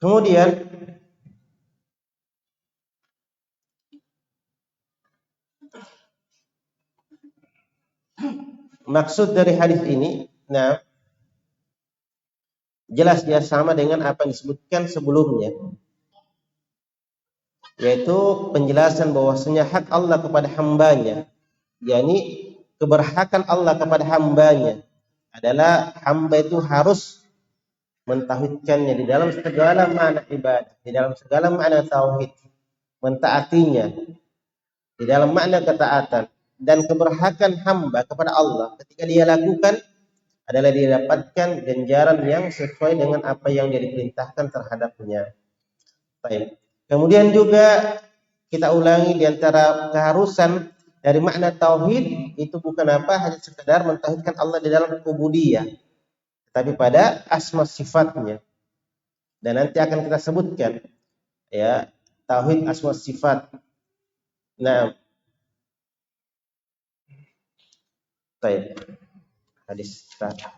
kemudian maksud dari hadis ini, jelas dia sama dengan apa yang disebutkan sebelumnya, yaitu penjelasan bahwasanya hak Allah kepada hambanya, yakni keberhakan Allah kepada hambanya adalah hamba itu harus mentauhidkannya di dalam segala makna ibadah, di dalam segala makna tauhid, mentaatinya di dalam makna ketaatan, dan keberhakan hamba kepada Allah ketika dia lakukan adalah dia dapatkan ganjaran yang sesuai dengan apa yang dia diperintahkan terhadapnya. Baik. Kemudian juga kita ulangi, di antara keharusan dari makna tauhid itu bukan apa hanya sekedar mentauhidkan Allah di dalam ubudiyah, tapi pada asma sifatnya. Dan nanti akan kita sebutkan ya tauhid asma sifat. Nah, baik.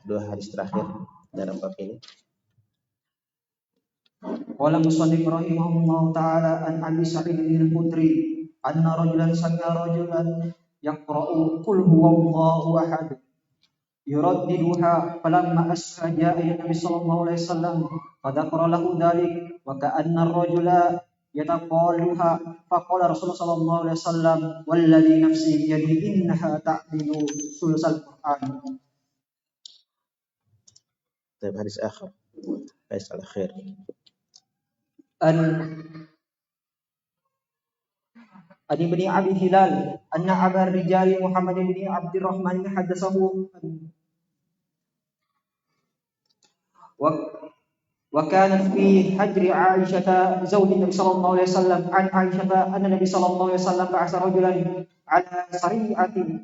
Dua hadis terakhir dalam bab ini. Qala musannif rahimahullah ta'ala an Abi Sa'id al-Khudri anna rajulan sami'a rajulan yaqra'u qul huwallahu ahad yuraddiduha falamma asra ja'a Nabi sallallahu alaihi wasallam fadzakara lahu dhalik wa ka'anna ar-rajula yataqaluha faqala Rasulullah sallallahu alaihi wasallam walladhi nafsi biyadihi innaha ta'dilu sulusal Qur'an. طيب hadis akhir. Hadis al-akhir. An ibni Abi Hilal anna Abar Rijali Muhammad bin Abdurrahman haddatsahu wa kana fi hajri Aisyah zawji Nabi sallallahu alaihi wasallam an Aisyah anna Nabi sallallahu alaihi wasallam ba'atha rajulan ala sari'atin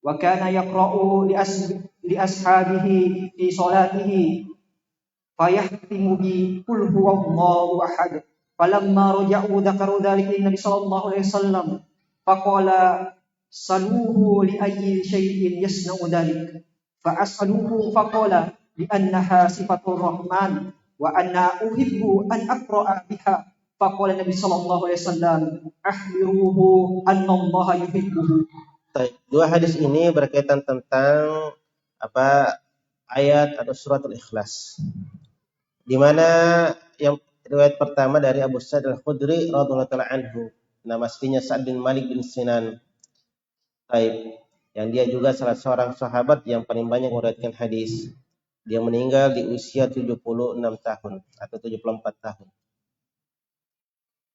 wa kana yaqra'u li ashabihi fi salatihi fayahtimu bi qul huwallahu ahad falamma raja'u dzakaru dzalika lin Nabi sallallahu alaihi wasallam faqala saluhu li ayyi shay'in yasna'u dzalik fa as'aluhu faqala li annaha sifatur rahman wa anna uhibbu an aqra'a biha faqala Nabi sallallahu alaihi wasallam akhbiruhu anna Allah yuhibbuhu. Dua hadis ini berkaitan tentang ayat atau surat Al-Ikhlas. Di mana yang riwayat pertama dari Abu Sa'id Al-Khudri radhiyallahu taala anhu, nama aslinya Sa'd bin Malik bin Sinan. Yang dia juga salah seorang sahabat yang paling banyak meriwayatkan hadis. Dia meninggal di usia 76 tahun atau 74 tahun.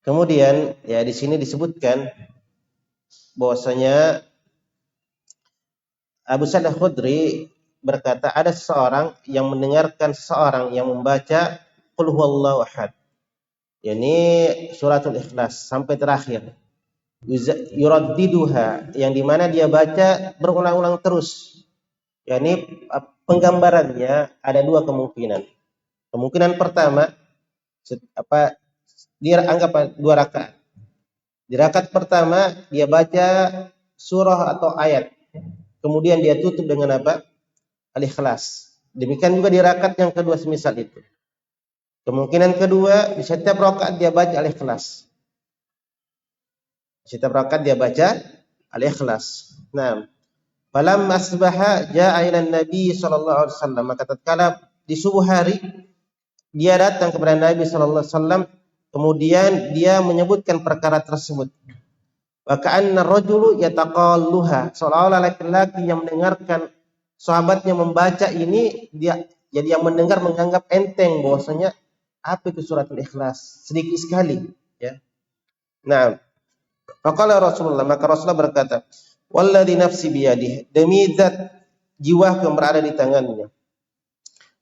Kemudian ya di sini disebutkan bahwasanya Abu Sa'id Al-Khudri berkata ada seseorang yang mendengarkan seseorang yang membaca Qul huwallahu ahad, yakni suratul Ikhlas sampai terakhir. Yuraddiduha, yang dimana dia baca berulang-ulang terus. Yakni penggambarannya ada dua kemungkinan. Kemungkinan pertama dia anggap 2 rakaat. Di rakaat pertama dia baca surah atau ayat. Kemudian dia tutup dengan Al-Ikhlas. Demikian juga di rakaat yang kedua semisal itu. Kemungkinan kedua, di setiap rakaat dia baca Al-Ikhlas. Setiap rakaat dia baca Al-Ikhlas. Nah, falam asbaha jaa ila Nabi sallallahu alaihi wasallam, maka tatkala di subuh hari dia datang kepada Nabi sallallahu alaihi wasallam, kemudian dia menyebutkan perkara tersebut. Wa ka'anna ar-rajulu yataqalluha, seolah-olah laki-laki yang mendengarkan sahabatnya membaca ini, dia jadi yang mendengar menganggap enteng bahwasanya apa itu suratul Ikhlas, sedikit sekali ya. Nah, faqala Rasulullah, maka Rasulullah berkata, walladzi nafsi biyadihi, demi zat jiwaku yang berada di tangannya.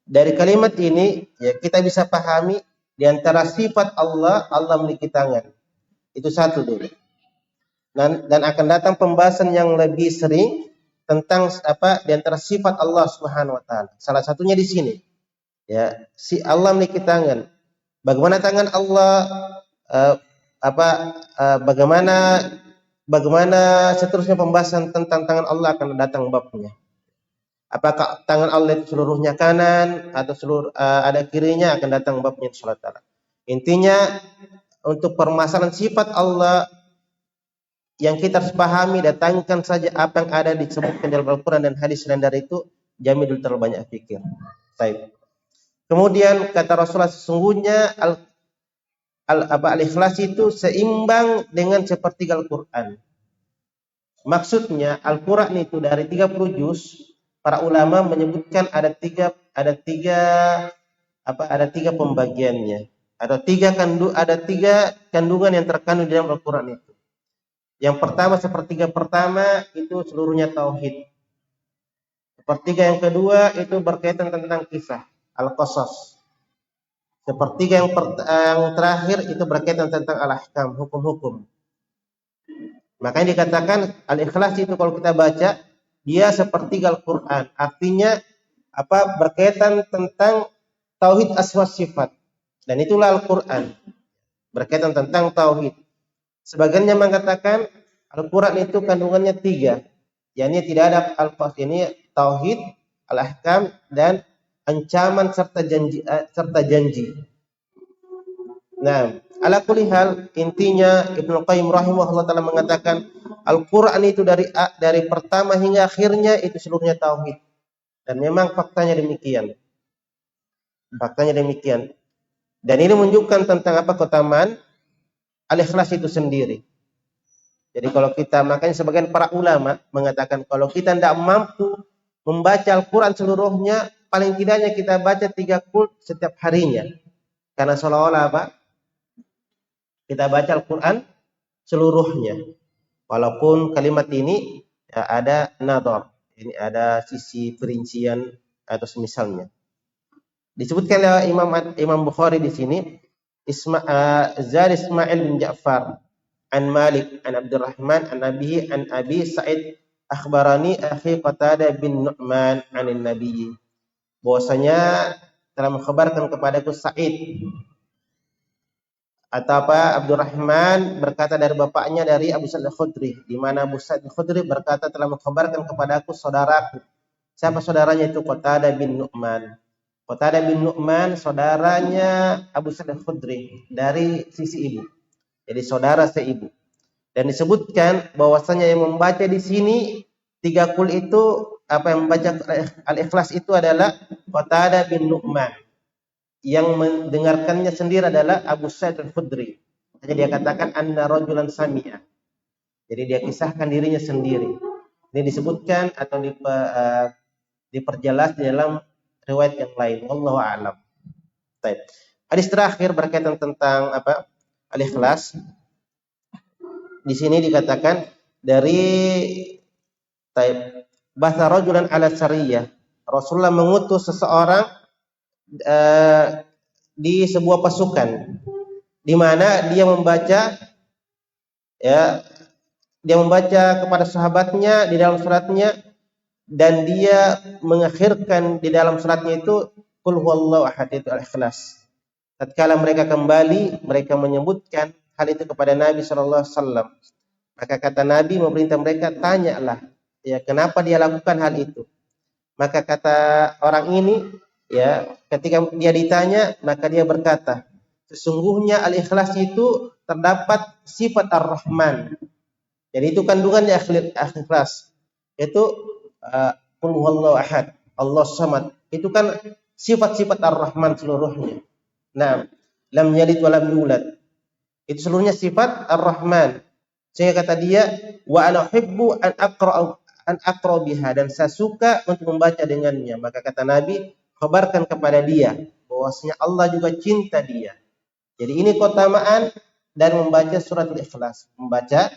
Dari kalimat ini ya kita bisa pahami di antara sifat Allah memiliki tangan. Itu satu dulu. Dan akan datang pembahasan yang lebih sering tentang di antara sifat Allah Subhanahu wa taala. Salah satunya di sini. Ya, si Allah memiliki tangan. Bagaimana tangan Allah bagaimana seterusnya pembahasan tentang tangan Allah akan datang babnya. Apakah tangan Allah itu seluruhnya kanan atau ada kirinya, akan datang babnya insyaallah taala. Intinya untuk permasalahan sifat Allah yang kita harus pahami, datangkan saja apa yang ada disebutkan dalam Al-Quran dan hadis, dan dari itu jamin dulu terlalu banyak pikir. Baik. Kemudian kata Rasulullah, sesungguhnya Al-Ikhlas itu seimbang dengan sepertiga Al-Quran. Maksudnya Al-Quran itu dari 30 juz, para ulama menyebutkan ada tiga pembagiannya. Ada tiga kandungan yang terkandung di dalam Al-Quran itu. Yang pertama, sepertiga pertama itu seluruhnya tauhid. Sepertiga yang kedua itu berkaitan tentang kisah, al-qasas. Sepertiga yang terakhir itu berkaitan tentang al-ahkam, hukum-hukum. Makanya dikatakan al-ikhlas itu kalau kita baca, dia sepertiga Al-Quran. Artinya berkaitan tentang tauhid asma sifat. Dan itulah Al-Quran. Berkaitan tentang tauhid. Sebagiannya mengatakan Al-Quran itu kandungannya 3. yakni tidak ada al-fas, ini tauhid, al-ahkam, dan ancaman serta janji. Nah, ala kulli hal, intinya Ibnu Qayyim rahimahullah taala mengatakan Al-Qur'an itu dari pertama hingga akhirnya itu seluruhnya tauhid. Dan memang faktanya demikian. Dan ini menunjukkan tentang keutamaan al-ikhlas itu sendiri. Jadi kalau kita, makanya sebagian para ulama mengatakan kalau kita tidak mampu membaca Al-Quran seluruhnya, paling tidaknya kita baca 3 qul setiap harinya. Karena seolah-olah kita baca Al-Quran seluruhnya. Walaupun kalimat ini ada nadhar, ini ada sisi perincian atau semisalnya. Disebutkan oleh Imam Bukhari di sini, Zar Ismail bin Ja'far an Malik an Abdurrahman an Nabi an Abi Sa'id akhbarani akhi Qatadah bin Nu'man anin Nabi, bahwasanya telah mengkhabarkan kepadaku Sa'id atau Abdurrahman berkata dari bapaknya dari Abu Sa'id Al-Khudri, di mana Abu Sa'id Al-Khudri berkata telah mengkhabarkan kepadaku saudaraku. Siapa saudaranya itu? Qatadah bin Nu'man. Qatadah bin Nu'man saudaranya Abu Sa'id Al-Khudri dari sisi ibu. Jadi saudara seibu. Dan disebutkan bahwasanya yang membaca di sini 3 qul itu, yang membaca al-ikhlas itu adalah Qatadah bin Nu'man. Yang mendengarkannya sendiri adalah Abu Sa'id Al-Khudri. Jadi dia katakan anna rajulan sami'a. Jadi dia kisahkan dirinya sendiri. Ini disebutkan atau diperjelas di dalam riwayat yang lain. Wallahu a'lam. Baik. Hadis terakhir berkaitan tentang al-ikhlas. Di sini dikatakan dari bahasa rajulan ala sariyah. Rasulullah mengutus seseorang di sebuah pasukan, di mana dia membaca kepada sahabatnya di dalam suratnya, dan dia mengakhirkan di dalam suratnya itu qul huwallahu ahad, itu al-ikhlas. Tatkala mereka kembali, mereka menyebutkan hal itu kepada Nabi SAW. Maka kata Nabi memerintah mereka, tanyalah, kenapa dia lakukan hal itu. Maka kata orang ini, ketika dia ditanya, maka dia berkata, sesungguhnya al-ikhlas itu terdapat sifat ar-Rahman. Jadi itu kandungannya ikhlas. Itu qul huwallahu ahad, Allah samad. Itu kan sifat-sifat ar-Rahman seluruhnya. Nah, lam yalid wa lam yulad. Itu seluruhnya sifat ar-Rahman. Sehingga kata dia, wa ana uhibbu an aqra biha, dan saya suka untuk membaca dengannya. Maka kata Nabi, kabarkan kepada dia bahwasanya Allah juga cinta dia. Jadi ini keutamaan dan membaca surat al-ikhlas. Membaca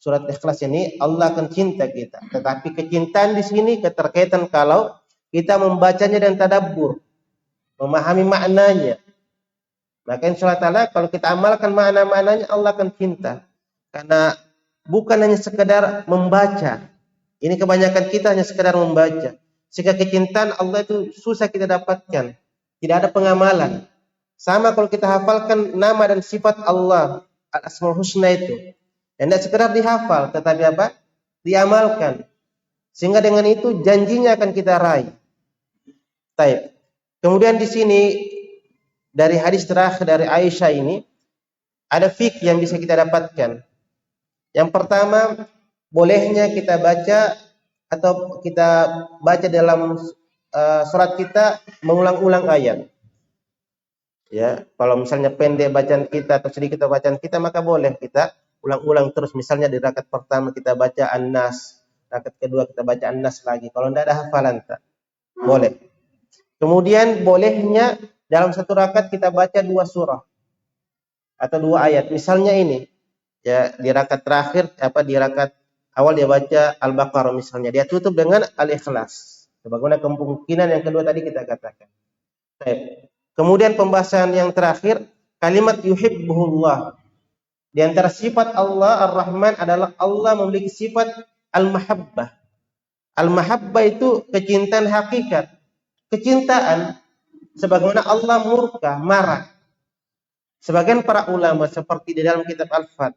surat al-ikhlas ini Allah akan cinta kita. Tetapi kecintaan di sini keterkaitan kalau kita membacanya dan tadabbur, memahami maknanya. Maka insyaallah kalau kita amalkan makna-maknanya, Allah akan cinta. Karena bukan hanya sekedar membaca. Ini kebanyakan kita hanya sekedar membaca. Sehingga kecintaan Allah itu susah kita dapatkan. Tidak ada pengamalan. Sama kalau kita hafalkan nama dan sifat Allah, al-asmaul husna itu. Dan tidak sekedar dihafal, tetapi diamalkan. Sehingga dengan itu janjinya akan kita raih. Baik. Kemudian di sini dari hadis terakhir dari Aisyah ini ada fikih yang bisa kita dapatkan. Yang pertama, bolehnya kita baca atau kita baca dalam surat kita mengulang-ulang ayat. Kalau misalnya pendek bacaan kita atau sedikit bacaan kita, maka boleh kita ulang-ulang terus. Misalnya di rakaat pertama kita baca An-Nas, rakaat kedua kita baca An-Nas lagi. Kalau tidak ada hafalan, boleh. Kemudian bolehnya dalam satu rakaat kita baca 2 surah. atau 2 ayat. Misalnya ini, ya di rakaat terakhir di rakaat awal dia baca Al-Baqarah misalnya, dia tutup dengan Al-Ikhlas. Sebagaimana kemungkinan yang kedua tadi kita katakan. Baik. Kemudian pembahasan yang terakhir, kalimat yuhibbuhullah. Di antara sifat Allah Ar-Rahman adalah Allah memiliki sifat Al-Mahabbah. Al-Mahabbah itu kecintaan hakikat. Kecintaan sebagaimana Allah murka, marah. Sebagian para ulama seperti di dalam kitab Al-Fath,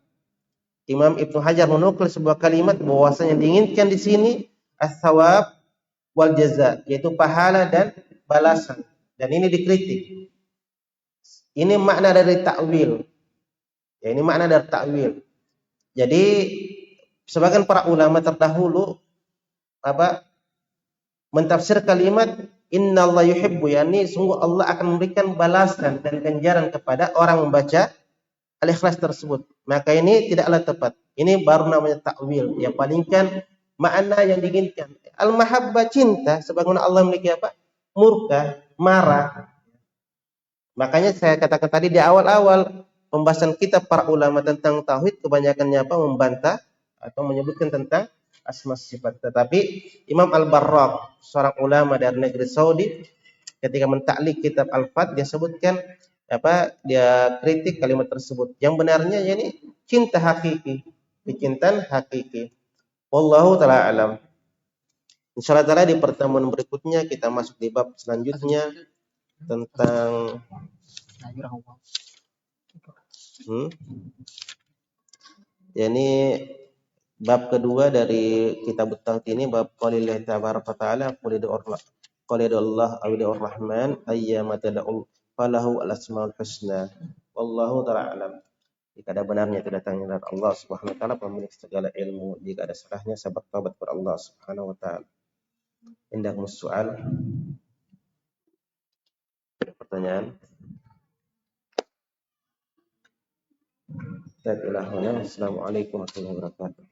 Imam Ibnu Hajar menukil sebuah kalimat bahwasanya diinginkan di sini as-sawab wal jaza, yaitu pahala dan balasan. Dan ini dikritik. Ini makna dari takwil. Ya, ini makna dari takwil. Jadi sebagian para ulama terdahulu mentafsir kalimat innallaha yuhibbu, yakni sungguh Allah akan memberikan balasan dan ganjaran kepada orang membaca Al-Ikhlas tersebut. Maka ini tidaklah tepat. Ini baru namanya takwil. Yang palingkan makna yang diinginkan. Al-mahabbah, cinta, sebagaimana Allah memiliki murka, marah. Makanya saya katakan tadi di awal-awal pembahasan kita para ulama tentang tauhid kebanyakannya membantah atau menyebutkan tentang asma sifat. Tetapi Imam Al-Barraq, seorang ulama dari negeri Saudi, ketika mentaklik kitab Al-Fath, dia sebutkan dia kritik kalimat tersebut. Yang benarnya yakni cinta hakiki, kecintaan hakiki. Wallahu taala alam. Insyaallah taala di pertemuan berikutnya kita masuk di bab selanjutnya tentang yakni bab kedua dari kitab Tauhid ini, bab qaulillahi taala qulidullah awidur rahman ayyama tad'u falahu al-asmaul husna. Wallahu taala alam. Jika ada benarnya itu datangnya dari Allah Subhanahu wa taala, pemilik segala ilmu. Jika ada salahnya saya bertobat kepada Allah Subhanahu wa taala. Indakum soal. Pertanyaan? Assalamualaikum warahmatullahi wabarakatuh.